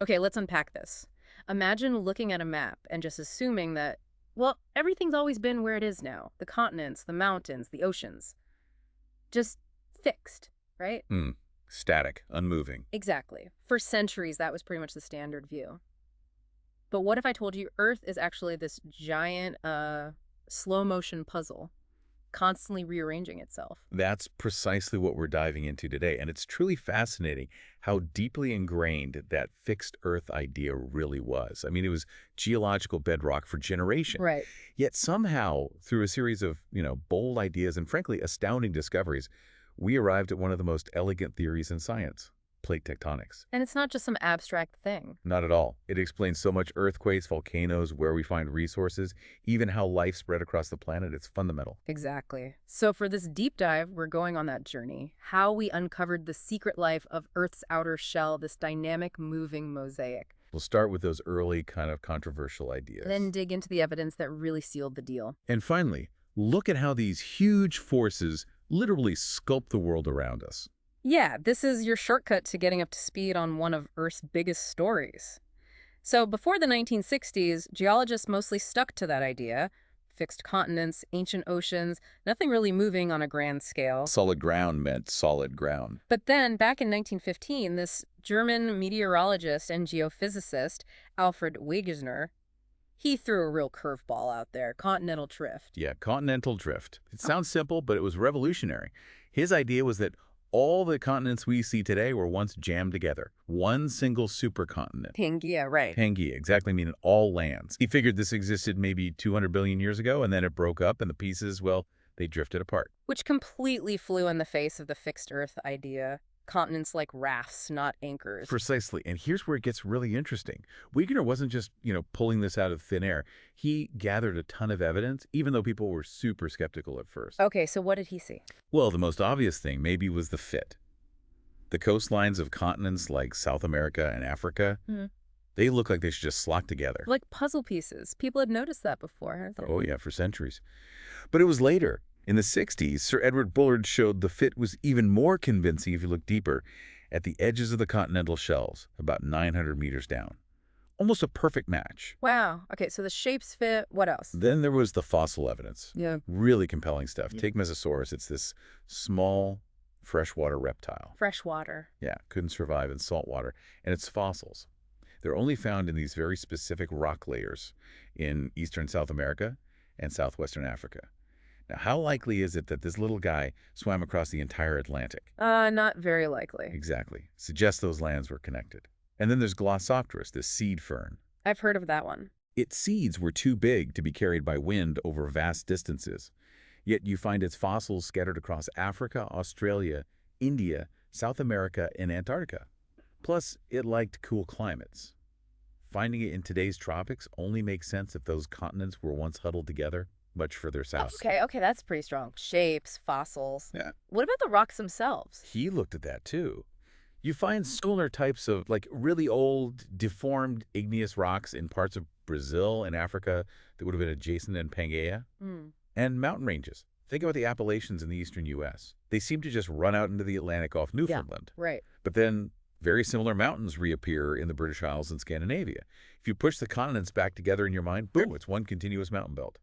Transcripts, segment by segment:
Okay, let's unpack this. Imagine looking at a map and just assuming that, well, everything's always been where it is now. The continents, the mountains, the oceans. Just fixed, right? Hmm. Static, unmoving. Exactly. For centuries, that was pretty much the standard view. But what if I told you Earth is actually this giant, slow motion puzzle, constantly rearranging itself? That's precisely what we're diving into today, and it's truly fascinating how deeply ingrained that fixed Earth idea really was. I mean, it was geological bedrock for generations. Right. Yet somehow, through a series of, bold ideas and frankly astounding discoveries, we arrived at one of the most elegant theories in science, plate tectonics. And it's not just some abstract thing. Not at all. It explains so much: earthquakes, volcanoes, where we find resources, even how life spread across the planet. It's fundamental. Exactly. So for this deep dive, we're going on that journey, how we uncovered the secret life of Earth's outer shell, this dynamic, moving mosaic. We'll start with those early kind of controversial ideas. Then dig into the evidence that really sealed the deal. And finally, look at how these huge forces literally sculpt the world around us. Yeah, this is your shortcut to getting up to speed on one of Earth's biggest stories. So before the 1960s, geologists mostly stuck to that idea. Fixed continents, ancient oceans, nothing really moving on a grand scale. Solid ground meant solid ground. But then, back in 1915, this German meteorologist and geophysicist, Alfred Wegener, he threw a real curveball out there, continental drift. Yeah, continental drift. It sounds simple, but it was revolutionary. His idea was that all the continents we see today were once jammed together. One single supercontinent. Pangaea, right. Pangaea, exactly, meaning all lands. He figured this existed maybe 200 billion years ago, and then it broke up, and the pieces, well, they drifted apart. Which completely flew in the face of the fixed Earth idea. Continents like rafts, not anchors. Precisely. And here's where it gets really interesting. Wegener wasn't just, pulling this out of thin air. He gathered a ton of evidence, even though people were super skeptical at first. Okay, so what did he see? Well, the most obvious thing maybe was the fit. The coastlines of continents like South America and Africa, they look like they should just slot together. Like puzzle pieces. People had noticed that before, haven't they? Oh, yeah, for centuries. But it was later. In the 60s, Sir Edward Bullard showed the fit was even more convincing if you look deeper, at the edges of the continental shelves, about 900 meters down. Almost a perfect match. Wow. Okay, so the shapes fit. What else? Then there was the fossil evidence. Yeah. Really compelling stuff. Take Mesosaurus. It's this small freshwater reptile. Freshwater. Yeah, couldn't survive in salt water. And its fossils, they're only found in these very specific rock layers in eastern South America and southwestern Africa. Now, how likely is it that this little guy swam across the entire Atlantic? Not very likely. Exactly. Suggests those lands were connected. And then there's Glossopteris, the seed fern. I've heard of that one. Its seeds were too big to be carried by wind over vast distances. Yet you find its fossils scattered across Africa, Australia, India, South America, and Antarctica. Plus, it liked cool climates. Finding it in today's tropics only makes sense if those continents were once huddled together much further south. Okay, that's pretty strong. Shapes, fossils. Yeah. What about the rocks themselves? He looked at that too. You find similar types of really old, deformed igneous rocks in parts of Brazil and Africa that would have been adjacent in Pangaea, and mountain ranges. Think about the Appalachians in the eastern U.S. They seem to just run out into the Atlantic off Newfoundland. Yeah, right. But then very similar mountains reappear in the British Isles and Scandinavia. If you push the continents back together in your mind, boom, it's one continuous mountain belt.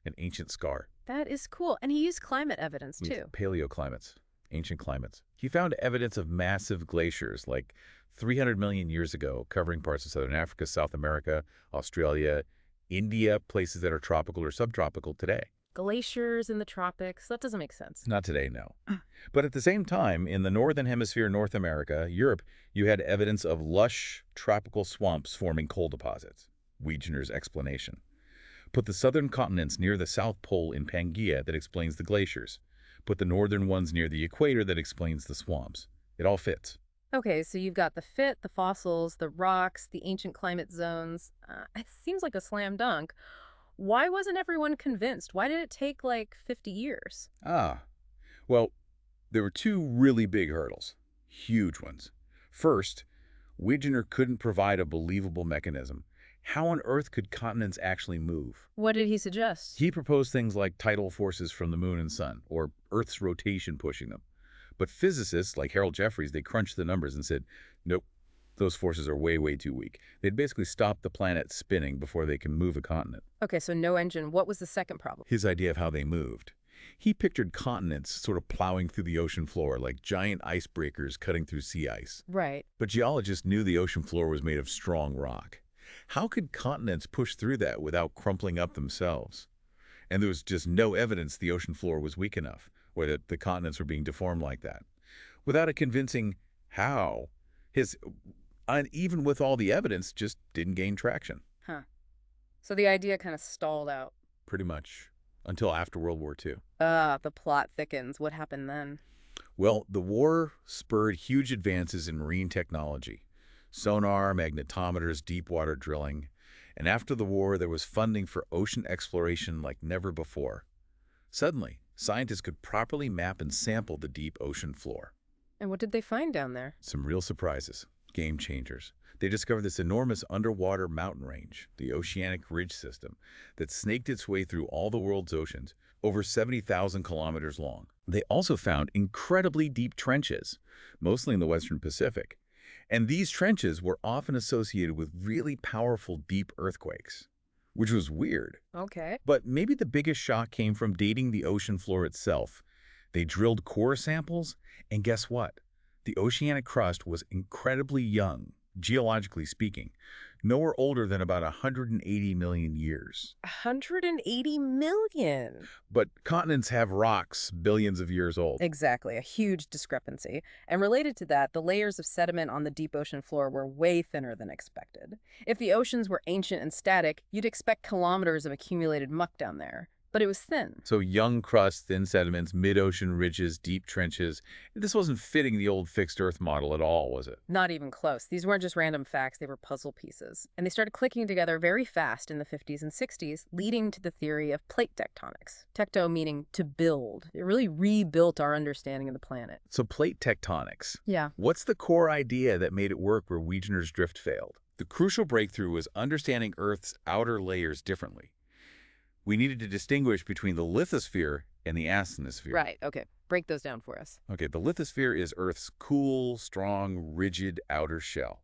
An ancient scar. That is cool. And he used climate evidence, too. Paleoclimates, ancient climates. He found evidence of massive glaciers like 300 million years ago covering parts of southern Africa, South America, Australia, India, places that are tropical or subtropical today. Glaciers in the tropics. That doesn't make sense. Not today, no. But at the same time, in the northern hemisphere, North America, Europe, you had evidence of lush tropical swamps forming coal deposits. Wegener's explanation. Put the southern continents near the South Pole in Pangaea, that explains the glaciers. Put the northern ones near the equator, that explains the swamps. It all fits. Okay, so you've got the fit, the fossils, the rocks, the ancient climate zones. It seems like a slam dunk. Why wasn't everyone convinced? Why did it take 50 years? Well, there were two really big hurdles. Huge ones. First, Wegener couldn't provide a believable mechanism. How on earth could continents actually move? What did he suggest? He proposed things like tidal forces from the moon and sun, or Earth's rotation pushing them. But physicists like Harold Jeffreys, they crunched the numbers and said, nope, Those forces are way, way too weak. They'd basically stop the planet spinning before they can move a continent. Okay, so no engine. What was the second problem? His idea of how they moved. He pictured continents sort of plowing through the ocean floor like giant icebreakers cutting through sea ice. Right. But geologists knew the ocean floor was made of strong rock. How could continents push through that without crumpling up themselves? And there was just no evidence the ocean floor was weak enough, or that the continents were being deformed like that. Without a convincing how, and even with all the evidence, just didn't gain traction. Huh. So the idea kind of stalled out. Pretty much. Until after World War II. The plot thickens. What happened then? Well, the war spurred huge advances in marine technology. Sonar, magnetometers, deep water drilling. And after the war, there was funding for ocean exploration like never before. Suddenly, scientists could properly map and sample the deep ocean floor. And what did they find down there? Some real surprises. Game changers. They discovered this enormous underwater mountain range, the oceanic ridge system, that snaked its way through all the world's oceans, over 70,000 kilometers long. They also found incredibly deep trenches, mostly in the Western Pacific. And these trenches were often associated with really powerful deep earthquakes, which was weird. Okay. But maybe the biggest shock came from dating the ocean floor itself. They drilled core samples, and guess what? The oceanic crust was incredibly young, geologically speaking, nowhere older than about 180 million years. 180 million. But continents have rocks billions of years old. Exactly, a huge discrepancy. And related to that, the layers of sediment on the deep ocean floor were way thinner than expected. If the oceans were ancient and static, you'd expect kilometers of accumulated muck down there. But it was thin. So young crust, thin sediments, mid-ocean ridges, deep trenches. This wasn't fitting the old fixed Earth model at all, was it? Not even close. These weren't just random facts, they were puzzle pieces. And they started clicking together very fast in the 50s and 60s, leading to the theory of plate tectonics. Tecto meaning to build. It really rebuilt our understanding of the planet. So plate tectonics. Yeah. What's the core idea that made it work where Wegener's drift failed? The crucial breakthrough was understanding Earth's outer layers differently. We needed to distinguish between the lithosphere and the asthenosphere. Right, okay. Break those down for us. Okay, the lithosphere is Earth's cool, strong, rigid outer shell.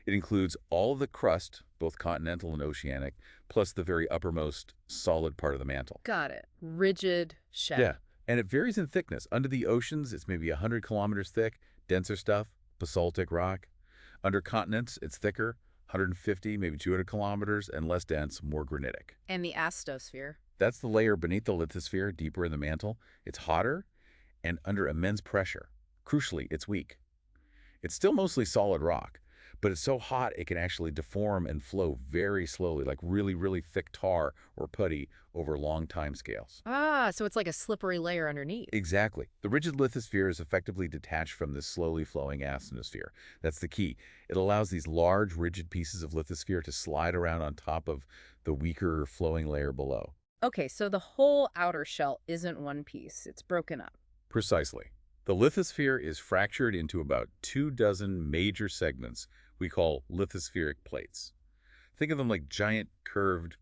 It includes all of the crust, both continental and oceanic, plus the very uppermost solid part of the mantle. Got it. Rigid shell. Yeah, and it varies in thickness. Under the oceans, it's maybe 100 kilometers thick, denser stuff, basaltic rock. Under continents, it's thicker, 150, maybe 200 kilometers, and less dense, more granitic. And the astrosphere. That's the layer beneath the lithosphere, deeper in the mantle. It's hotter and under immense pressure. Crucially, it's weak. It's still mostly solid rock, but it's so hot it can actually deform and flow very slowly, like really, really thick tar or putty over long time scales. Ah, so it's like a slippery layer underneath. Exactly. The rigid lithosphere is effectively detached from this slowly flowing asthenosphere. That's the key. It allows these large, rigid pieces of lithosphere to slide around on top of the weaker flowing layer below. Okay, so the whole outer shell isn't one piece. It's broken up. Precisely. The lithosphere is fractured into about 24 major segments we call lithospheric plates. Think of them like giant curved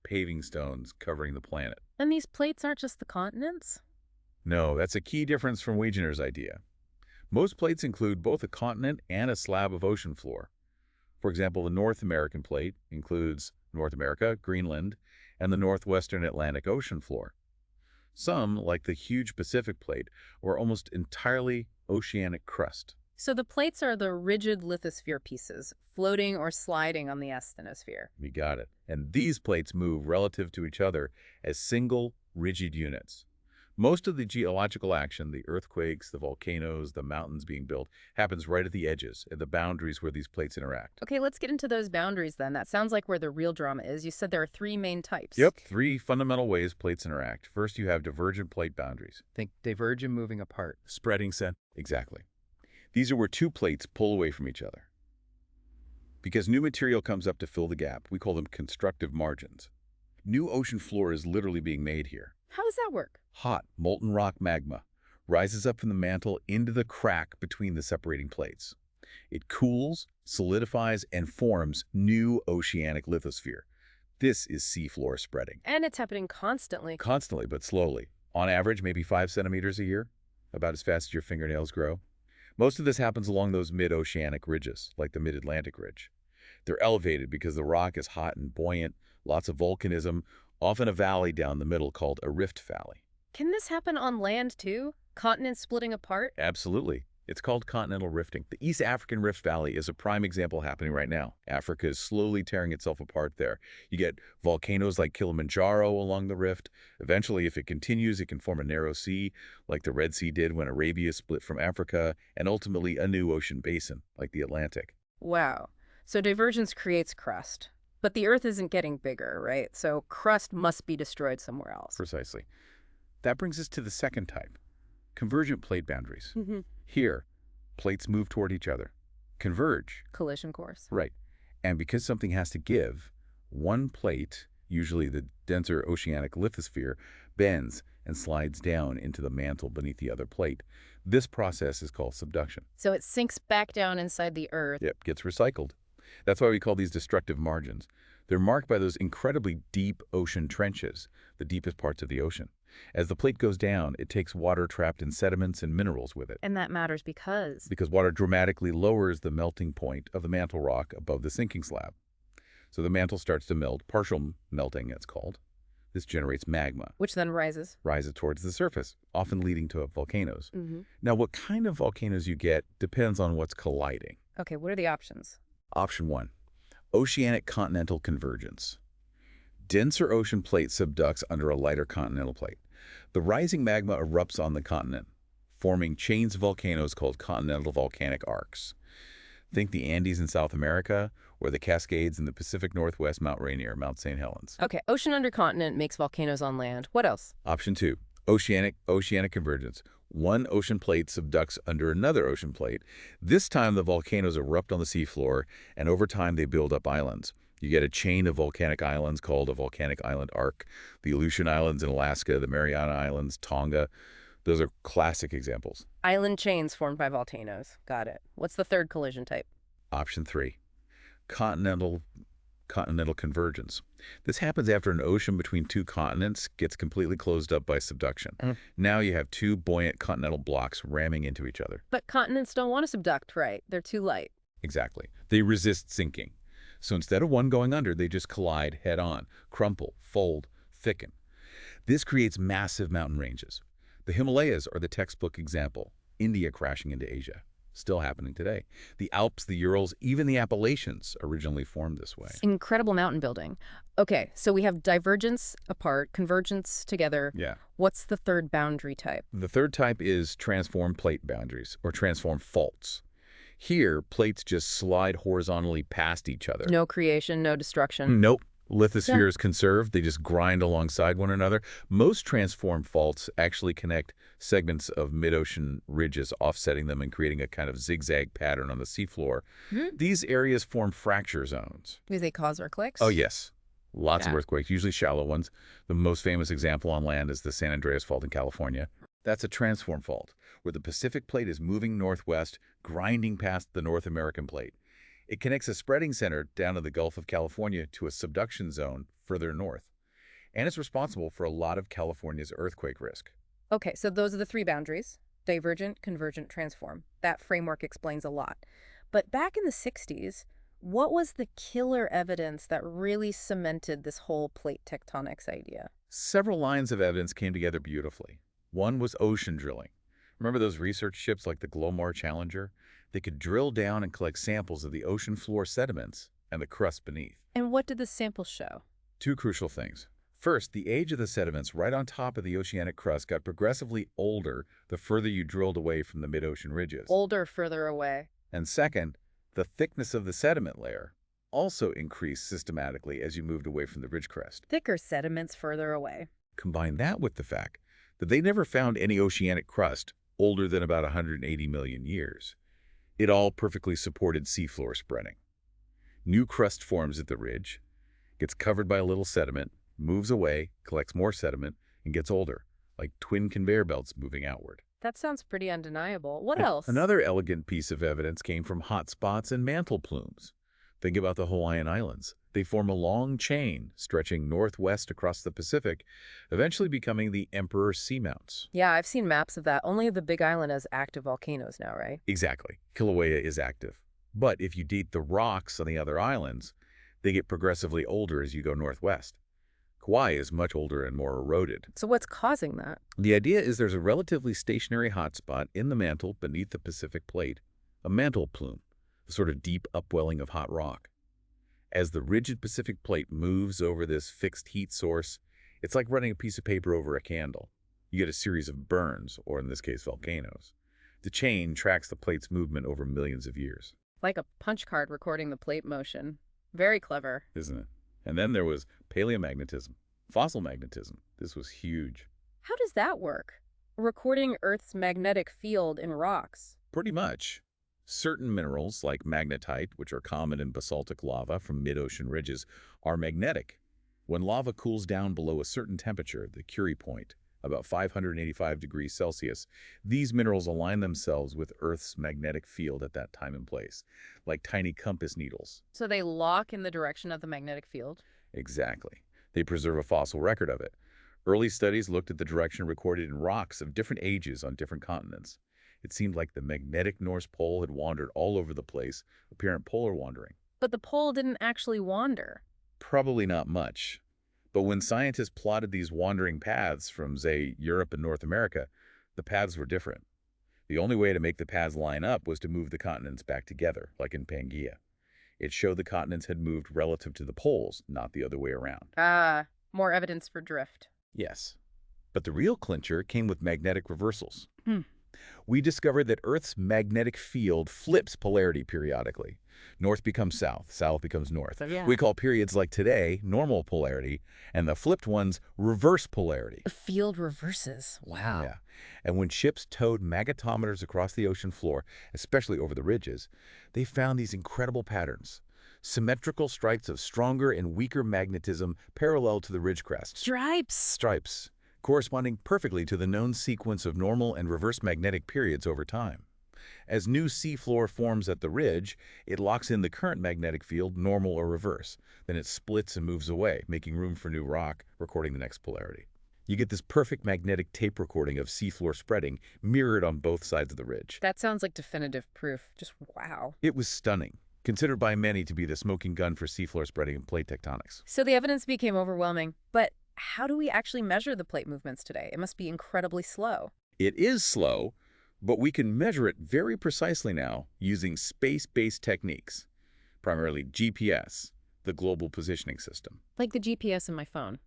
paving stones covering the planet. And these plates aren't just the continents? No, that's a key difference from Wegener's idea. Most plates include both a continent and a slab of ocean floor. For example, the North American plate includes North America, Greenland, and the northwestern Atlantic Ocean floor. Some, like the huge Pacific plate, were almost entirely oceanic crust. So the plates are the rigid lithosphere pieces, floating or sliding on the asthenosphere. We got it. And these plates move relative to each other as single, rigid units. Most of the geological action, the earthquakes, the volcanoes, the mountains being built, happens right at the edges, at the boundaries where these plates interact. Okay, let's get into those boundaries then. That sounds like where the real drama is. You said there are 3 main types. Yep, 3 fundamental ways plates interact. First, you have divergent plate boundaries. Think divergent moving apart. Spreading set. Exactly. These are where 2 plates pull away from each other. Because new material comes up to fill the gap, we call them constructive margins. New ocean floor is literally being made here. How does that work? Hot, molten rock magma rises up from the mantle into the crack between the separating plates. It cools, solidifies, and forms new oceanic lithosphere. This is seafloor spreading. And it's happening constantly. Constantly, but slowly. On average, maybe 5 centimeters a year, about as fast as your fingernails grow. Most of this happens along those mid-oceanic ridges, like the mid-Atlantic ridge. They're elevated because the rock is hot and buoyant, lots of volcanism, often a valley down the middle called a rift valley. Can this happen on land too? Continents splitting apart? Absolutely. It's called continental rifting. The East African Rift Valley is a prime example happening right now. Africa is slowly tearing itself apart there. You get volcanoes like Kilimanjaro along the rift. Eventually, if it continues, it can form a narrow sea, like the Red Sea did when Arabia split from Africa, and ultimately a new ocean basin, like the Atlantic. Wow. So divergence creates crust. But the Earth isn't getting bigger, right? So crust must be destroyed somewhere else. Precisely. That brings us to the second type, convergent plate boundaries. Mm-hmm. Here, plates move toward each other, converge. Collision course. Right. And because something has to give, one plate, usually the denser oceanic lithosphere, bends and slides down into the mantle beneath the other plate. This process is called subduction. So it sinks back down inside the Earth. Yep, gets recycled. That's why we call these destructive margins. They're marked by those incredibly deep ocean trenches, the deepest parts of the ocean. As the plate goes down, it takes water trapped in sediments and minerals with it. And that matters because? Because water dramatically lowers the melting point of the mantle rock above the sinking slab. So the mantle starts to melt, partial melting it's called. This generates magma. Which then rises. Rises towards the surface, often leading to volcanoes. Mm-hmm. Now, what kind of volcanoes you get depends on what's colliding. Okay, what are the options? Option 1, oceanic continental convergence. Denser ocean plate subducts under a lighter continental plate. The rising magma erupts on the continent, forming chains of volcanoes called continental volcanic arcs. Think the Andes in South America or the Cascades in the Pacific Northwest, Mount Rainier, Mount St. Helens. Okay, ocean under continent makes volcanoes on land. What else? Option 2, oceanic convergence. One ocean plate subducts under another ocean plate. This time the volcanoes erupt on the seafloor, and over time they build up islands. You get a chain of volcanic islands called a volcanic island arc. The Aleutian Islands in Alaska, the Mariana Islands, Tonga, those are classic examples. Island chains formed by volcanoes. Got it. What's the third collision type? Option 3, continental convergence. This happens after an ocean between two continents gets completely closed up by subduction. Now you have two buoyant continental blocks ramming into each other. But continents don't want to subduct, right? They're too light. Exactly. They resist sinking. So instead of one going under, they just collide head-on, crumple, fold, thicken. This creates massive mountain ranges. The Himalayas are the textbook example. India crashing into Asia. Still happening today. The Alps, the Urals, even the Appalachians originally formed this way. Incredible mountain building. Okay, so we have divergence apart, convergence together. Yeah. What's the third boundary type? The third type is transform plate boundaries, or transform faults. Here, plates just slide horizontally past each other. No creation, no destruction. Nope. Lithosphere is conserved. They just grind alongside one another. Most transform faults actually connect segments of mid-ocean ridges, offsetting them and creating a kind of zigzag pattern on the seafloor. These areas form fracture zones. Do they cause earthquakes? Oh, yes. Lots of earthquakes, usually shallow ones. The most famous example on land is the San Andreas Fault in California. That's a transform fault, where the Pacific plate is moving northwest, grinding past the North American plate. It connects a spreading center down to the Gulf of California to a subduction zone further north. And it's responsible for a lot of California's earthquake risk. Okay, so those are the three boundaries: divergent, convergent, transform. That framework explains a lot. But back in the 60s, what was the killer evidence that really cemented this whole plate tectonics idea? Several lines of evidence came together beautifully. One was ocean drilling. Remember those research ships like the Glomar Challenger? They could drill down and collect samples of the ocean floor sediments and the crust beneath. And what did the samples show? Two crucial things. First, the age of the sediments right on top of the oceanic crust got progressively older the further you drilled away from the mid-ocean ridges. Older, further away. And second, the thickness of the sediment layer also increased systematically as you moved away from the ridge crest. Thicker sediments further away. Combine that with the fact that they never found any oceanic crust older than about 180 million years. It all perfectly supported seafloor spreading. New crust forms at the ridge, gets covered by a little sediment, moves away, collects more sediment, and gets older, like twin conveyor belts moving outward. That sounds pretty undeniable. What else? Another elegant piece of evidence came from hot spots and mantle plumes. Think about the Hawaiian Islands. They form a long chain stretching northwest across the Pacific, eventually becoming the Emperor Seamounts. Yeah, I've seen maps of that. Only the Big Island has active volcanoes now, right? Exactly. Kilauea is active. But if you date the rocks on the other islands, they get progressively older as you go northwest. Kauai is much older and more eroded. So what's causing that? The idea is there's a relatively stationary hotspot in the mantle beneath the Pacific plate, a mantle plume, a sort of deep upwelling of hot rock. As the rigid Pacific plate moves over this fixed heat source, it's like running a piece of paper over a candle. You get a series of burns, or in this case, volcanoes. The chain tracks the plate's movement over millions of years. Like a punch card recording the plate motion. Very clever. Isn't it? And then there was paleomagnetism, fossil magnetism. This was huge. How does that work? Recording Earth's magnetic field in rocks. Pretty much. Certain minerals, like magnetite, which are common in basaltic lava from mid-ocean ridges, are magnetic. When lava cools down below a certain temperature, the Curie point, about 585 degrees Celsius, these minerals align themselves with Earth's magnetic field at that time and place, like tiny compass needles. So they lock in the direction of the magnetic field? Exactly. They preserve a fossil record of it. Early studies looked at the direction recorded in rocks of different ages on different continents. It seemed like the magnetic North Pole had wandered all over the place, apparent polar wandering. But the pole didn't actually wander. Probably not much. But when scientists plotted these wandering paths from, say, Europe and North America, the paths were different. The only way to make the paths line up was to move the continents back together, like in Pangaea. It showed the continents had moved relative to the poles, not the other way around. Ah, more evidence for drift. Yes. But the real clincher came with magnetic reversals. Hmm. We discovered that Earth's magnetic field flips polarity periodically. North becomes south, south becomes north. Yeah. We call periods like today normal polarity, and the flipped ones reverse polarity. The field reverses. Wow. Yeah. And when ships towed magnetometers across the ocean floor, especially over the ridges, they found these incredible patterns. Symmetrical stripes of stronger and weaker magnetism parallel to the ridge crests. Stripes, corresponding perfectly to the known sequence of normal and reverse magnetic periods over time. As new seafloor forms at the ridge, it locks in the current magnetic field, normal or reverse. Then it splits and moves away, making room for new rock, recording the next polarity. You get this perfect magnetic tape recording of seafloor spreading, mirrored on both sides of the ridge. That sounds like definitive proof. Just wow. It was stunning, considered by many to be the smoking gun for seafloor spreading in plate tectonics. So the evidence became overwhelming. But how do we actually measure the plate movements today? It must be incredibly slow. It is slow, but we can measure it very precisely now using space-based techniques, primarily GPS, the Global Positioning System. Like the GPS in my phone.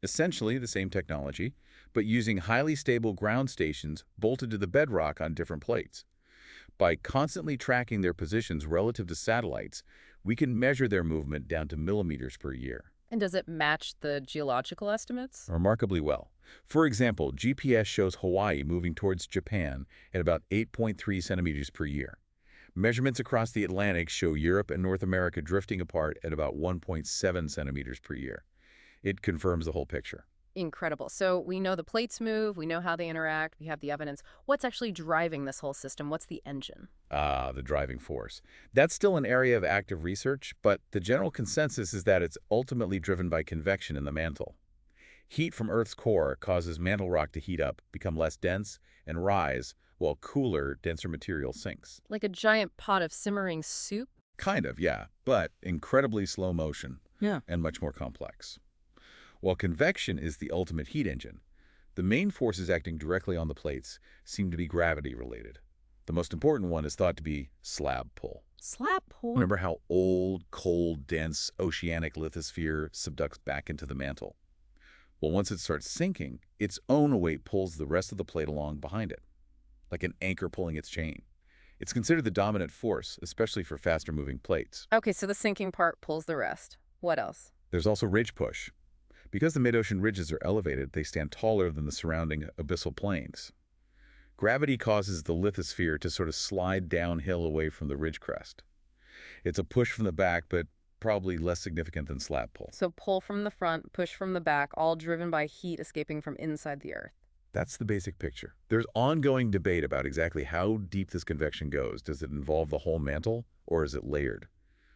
Essentially the same technology, but using highly stable ground stations bolted to the bedrock on different plates. By constantly tracking their positions relative to satellites, we can measure their movement down to millimeters per year. And does it match the geological estimates? Remarkably well. For example, GPS shows Hawaii moving towards Japan at about 8.3 centimeters per year. Measurements across the Atlantic show Europe and North America drifting apart at about 1.7 centimeters per year. It confirms the whole picture. Incredible. So we know the plates move, we know how they interact, we have the evidence. What's actually driving this whole system? What's the engine? Ah, the driving force. That's still an area of active research, but the general consensus is that it's ultimately driven by convection in the mantle. Heat from Earth's core causes mantle rock to heat up, become less dense, and rise, while cooler, denser material sinks. Like a giant pot of simmering soup? Kind of, yeah, but incredibly slow motion. Yeah. And much more complex. While convection is the ultimate heat engine, the main forces acting directly on the plates seem to be gravity-related. The most important one is thought to be slab pull. Slab pull? Remember how old, cold, dense oceanic lithosphere subducts back into the mantle? Well, once it starts sinking, its own weight pulls the rest of the plate along behind it, like an anchor pulling its chain. It's considered the dominant force, especially for faster-moving plates. Okay, so the sinking part pulls the rest. What else? There's also ridge push. Because the mid-ocean ridges are elevated, they stand taller than the surrounding abyssal plains. Gravity causes the lithosphere to sort of slide downhill away from the ridge crest. It's a push from the back, but probably less significant than slab pull. So pull from the front, push from the back, all driven by heat escaping from inside the Earth. That's the basic picture. There's ongoing debate about exactly how deep this convection goes. Does it involve the whole mantle, or is it layered?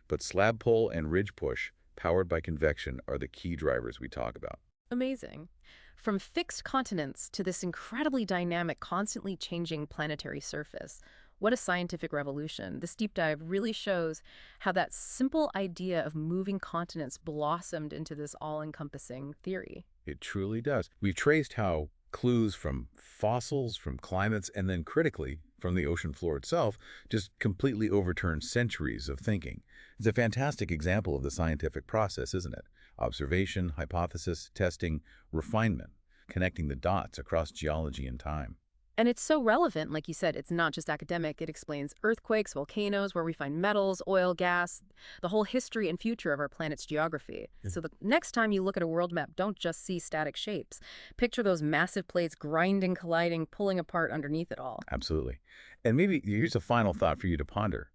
But slab pull and ridge push, powered by convection, are the key drivers we talk about. Amazing. From fixed continents to this incredibly dynamic, constantly changing planetary surface. What a scientific revolution. This deep dive really shows how that simple idea of moving continents blossomed into this all-encompassing theory. It truly does. We've traced how clues from fossils, from climates, and then critically, from the ocean floor itself, just completely overturn centuries of thinking. It's a fantastic example of the scientific process, isn't it? Observation, hypothesis, testing, refinement, connecting the dots across geology and time. And it's so relevant, like you said, it's not just academic. It explains earthquakes, volcanoes, where we find metals, oil, gas, the whole history and future of our planet's geography. So the next time you look at a world map, don't just see static shapes. Picture those massive plates grinding, colliding, pulling apart underneath it all. Absolutely. And maybe here's a final thought for you to ponder.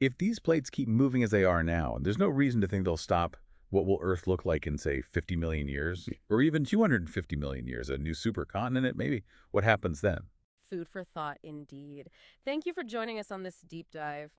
If these plates keep moving as they are now, there's no reason to think they'll stop. What will Earth look like in, say, 50 million years? Or even 250 million years? A new supercontinent, maybe? What happens then? Food for thought, indeed. Thank you for joining us on this deep dive.